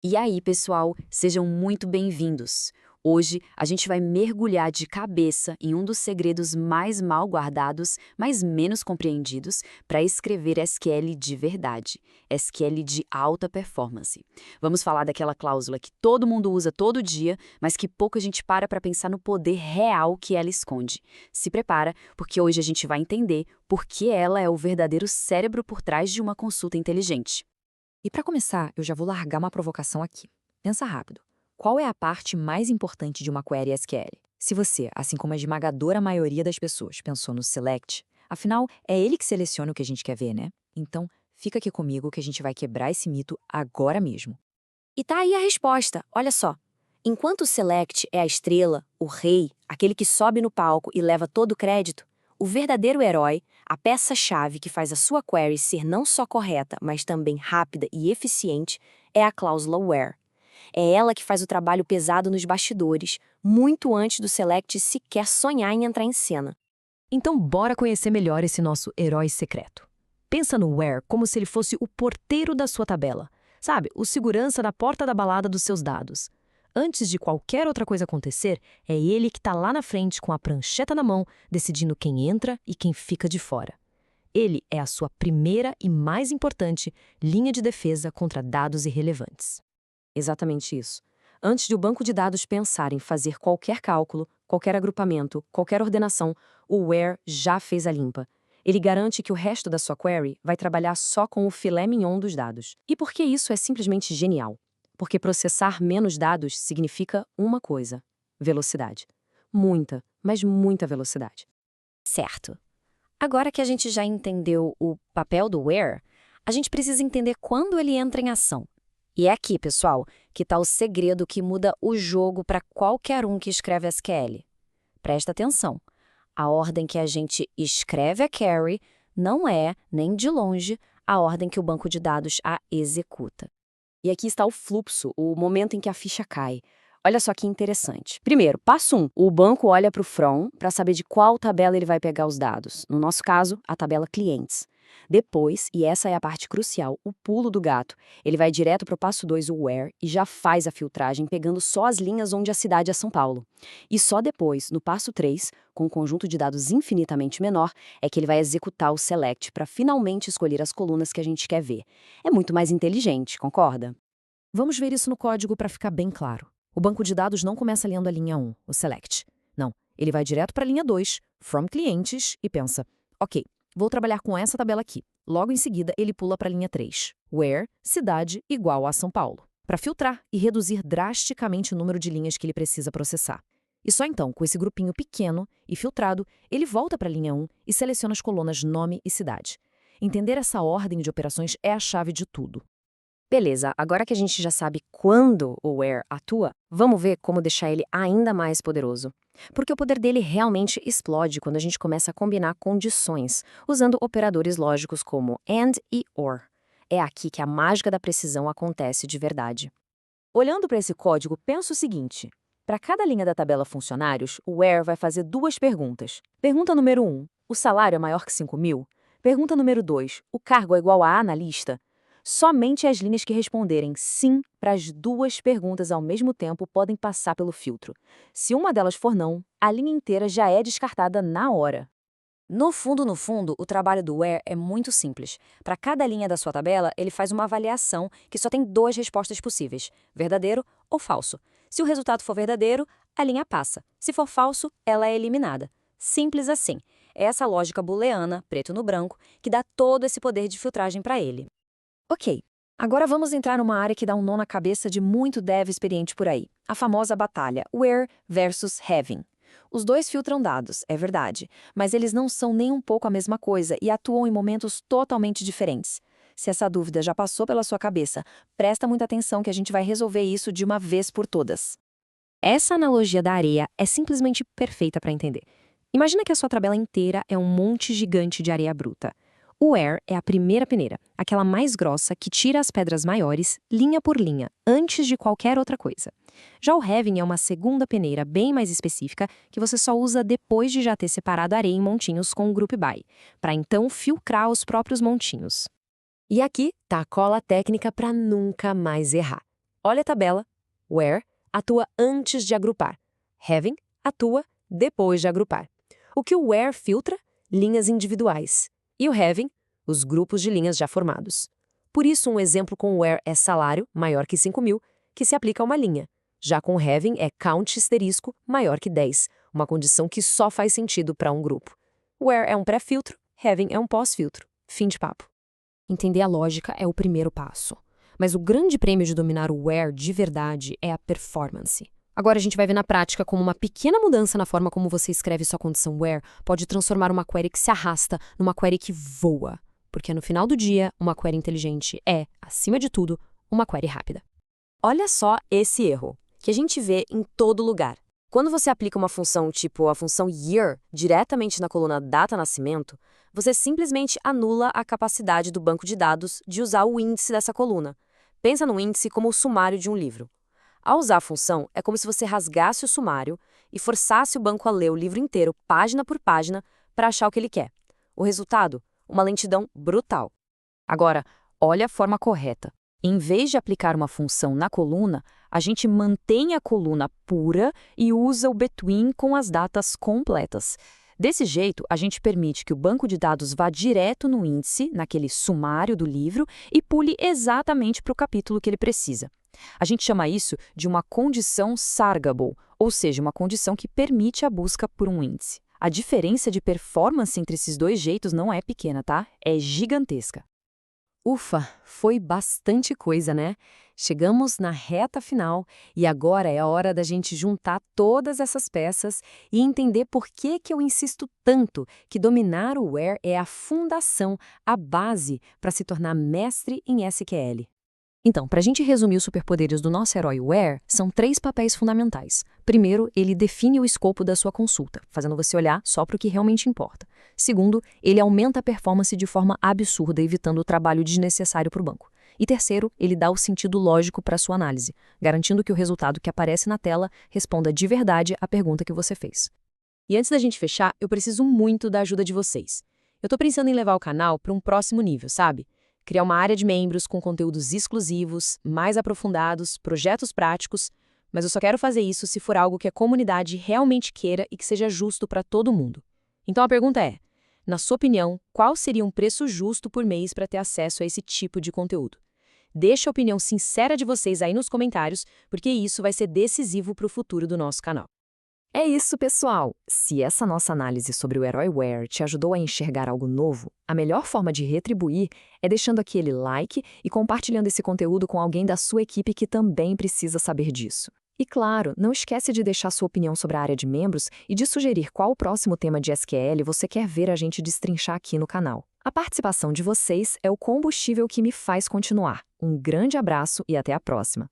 E aí, pessoal, sejam muito bem-vindos. Hoje a gente vai mergulhar de cabeça em um dos segredos mais mal guardados, mas menos compreendidos, para escrever SQL de verdade, SQL de alta performance. Vamos falar daquela cláusula que todo mundo usa todo dia, mas que pouco a gente para pensar no poder real que ela esconde. Se prepara, porque hoje a gente vai entender por que ela é o verdadeiro cérebro por trás de uma consulta inteligente. E para começar, eu já vou largar uma provocação aqui. Pensa rápido. Qual é a parte mais importante de uma query SQL? Se você, assim como a esmagadora maioria das pessoas, pensou no select, afinal, é ele que seleciona o que a gente quer ver, né? Então, fica aqui comigo que a gente vai quebrar esse mito agora mesmo. E tá aí a resposta, olha só. Enquanto o select é a estrela, o rei, aquele que sobe no palco e leva todo o crédito, o verdadeiro herói, a peça-chave que faz a sua query ser não só correta, mas também rápida e eficiente, é a cláusula where. É ela que faz o trabalho pesado nos bastidores, muito antes do select sequer sonhar em entrar em cena. Então, bora conhecer melhor esse nosso herói secreto. Pensa no where como se ele fosse o porteiro da sua tabela. Sabe, o segurança da porta da balada dos seus dados. Antes de qualquer outra coisa acontecer, é ele que está lá na frente com a prancheta na mão, decidindo quem entra e quem fica de fora. Ele é a sua primeira e mais importante linha de defesa contra dados irrelevantes. Exatamente isso. Antes de o banco de dados pensar em fazer qualquer cálculo, qualquer agrupamento, qualquer ordenação, o where já fez a limpa. Ele garante que o resto da sua query vai trabalhar só com o filé mignon dos dados. E por que isso é simplesmente genial? Porque processar menos dados significa uma coisa: velocidade. Muita, mas muita velocidade. Certo. Agora que a gente já entendeu o papel do where, a gente precisa entender quando ele entra em ação. E é aqui, pessoal, que está o segredo que muda o jogo para qualquer um que escreve SQL. Presta atenção. A ordem que a gente escreve a query não é, nem de longe, a ordem que o banco de dados a executa. E aqui está o fluxo, o momento em que a ficha cai. Olha só que interessante. Primeiro, passo 1. O banco olha para o from para saber de qual tabela ele vai pegar os dados. No nosso caso, a tabela clientes. Depois, e essa é a parte crucial, o pulo do gato. Ele vai direto para o passo 2, o where, e já faz a filtragem pegando só as linhas onde a cidade é São Paulo. E só depois, no passo 3, com um conjunto de dados infinitamente menor, é que ele vai executar o select para finalmente escolher as colunas que a gente quer ver. É muito mais inteligente, concorda? Vamos ver isso no código para ficar bem claro. O banco de dados não começa lendo a linha 1, o select. Não, ele vai direto para a linha 2, from clientes, e pensa: ok, vou trabalhar com essa tabela aqui. Logo em seguida, ele pula para a linha 3, where, cidade igual a São Paulo, para filtrar e reduzir drasticamente o número de linhas que ele precisa processar. E só então, com esse grupinho pequeno e filtrado, ele volta para a linha 1 e seleciona as colunas nome e cidade. Entender essa ordem de operações é a chave de tudo. Beleza, agora que a gente já sabe quando o where atua, vamos ver como deixar ele ainda mais poderoso. Porque o poder dele realmente explode quando a gente começa a combinar condições, usando operadores lógicos como AND e OR. É aqui que a mágica da precisão acontece de verdade. Olhando para esse código, pensa o seguinte: para cada linha da tabela funcionários, o where vai fazer duas perguntas. Pergunta número 1, o salário é maior que 5.000? Pergunta número 2, o cargo é igual a analista? Somente as linhas que responderem sim para as duas perguntas ao mesmo tempo podem passar pelo filtro. Se uma delas for não, a linha inteira já é descartada na hora. No fundo, o trabalho do where é muito simples. Para cada linha da sua tabela, ele faz uma avaliação que só tem duas respostas possíveis: verdadeiro ou falso. Se o resultado for verdadeiro, a linha passa. Se for falso, ela é eliminada. Simples assim. É essa lógica booleana, preto no branco, que dá todo esse poder de filtragem para ele. Ok, agora vamos entrar numa área que dá um nó na cabeça de muito dev experiente por aí. A famosa batalha where versus having. Os dois filtram dados, é verdade, mas eles não são nem um pouco a mesma coisa e atuam em momentos totalmente diferentes. Se essa dúvida já passou pela sua cabeça, presta muita atenção que a gente vai resolver isso de uma vez por todas. Essa analogia da areia é simplesmente perfeita para entender. Imagina que a sua tabela inteira é um monte gigante de areia bruta. O where é a primeira peneira, aquela mais grossa que tira as pedras maiores, linha por linha, antes de qualquer outra coisa. Já o having é uma segunda peneira bem mais específica que você só usa depois de já ter separado a areia em montinhos com o group by, para então filtrar os próprios montinhos. E aqui tá a cola técnica para nunca mais errar. Olha a tabela. Where atua antes de agrupar. Having atua depois de agrupar. O que o where filtra? Linhas individuais. E o having? Os grupos de linhas já formados. Por isso, um exemplo com where é salário, maior que 5.000, que se aplica a uma linha. Já com having é count asterisco, maior que 10, uma condição que só faz sentido para um grupo. Where é um pré-filtro, having é um pós-filtro. Fim de papo. Entender a lógica é o primeiro passo. Mas o grande prêmio de dominar o where de verdade é a performance. Agora a gente vai ver na prática como uma pequena mudança na forma como você escreve sua condição where pode transformar uma query que se arrasta numa query que voa. Porque no final do dia, uma query inteligente é, acima de tudo, uma query rápida. Olha só esse erro, que a gente vê em todo lugar. Quando você aplica uma função tipo a função year diretamente na coluna data nascimento, você simplesmente anula a capacidade do banco de dados de usar o índice dessa coluna. Pensa no índice como o sumário de um livro. Ao usar a função, é como se você rasgasse o sumário e forçasse o banco a ler o livro inteiro, página por página, para achar o que ele quer. O resultado? Uma lentidão brutal. Agora, olha a forma correta. Em vez de aplicar uma função na coluna, a gente mantém a coluna pura e usa o between com as datas completas. Desse jeito, a gente permite que o banco de dados vá direto no índice, naquele sumário do livro, e pule exatamente para o capítulo que ele precisa. A gente chama isso de uma condição sargable, ou seja, uma condição que permite a busca por um índice. A diferença de performance entre esses dois jeitos não é pequena, tá? É gigantesca. Ufa, foi bastante coisa, né? Chegamos na reta final e agora é a hora da gente juntar todas essas peças e entender por que eu insisto tanto que dominar o where é a fundação, a base para se tornar mestre em SQL. Então, para a gente resumir os superpoderes do nosso herói Where, são 3 papéis fundamentais. Primeiro, ele define o escopo da sua consulta, fazendo você olhar só para o que realmente importa. Segundo, ele aumenta a performance de forma absurda, evitando o trabalho desnecessário para o banco. E terceiro, ele dá o sentido lógico para a sua análise, garantindo que o resultado que aparece na tela responda de verdade à pergunta que você fez. E antes da gente fechar, eu preciso muito da ajuda de vocês. Eu estou pensando em levar o canal para um próximo nível, sabe? Criar uma área de membros com conteúdos exclusivos, mais aprofundados, projetos práticos, mas eu só quero fazer isso se for algo que a comunidade realmente queira e que seja justo para todo mundo. Então a pergunta é, na sua opinião, qual seria um preço justo por mês para ter acesso a esse tipo de conteúdo? Deixa a opinião sincera de vocês aí nos comentários, porque isso vai ser decisivo para o futuro do nosso canal. É isso, pessoal! Se essa nossa análise sobre o herói Where te ajudou a enxergar algo novo, a melhor forma de retribuir é deixando aquele like e compartilhando esse conteúdo com alguém da sua equipe que também precisa saber disso. E claro, não esquece de deixar sua opinião sobre a área de membros e de sugerir qual o próximo tema de SQL você quer ver a gente destrinchar aqui no canal. A participação de vocês é o combustível que me faz continuar. Um grande abraço e até a próxima!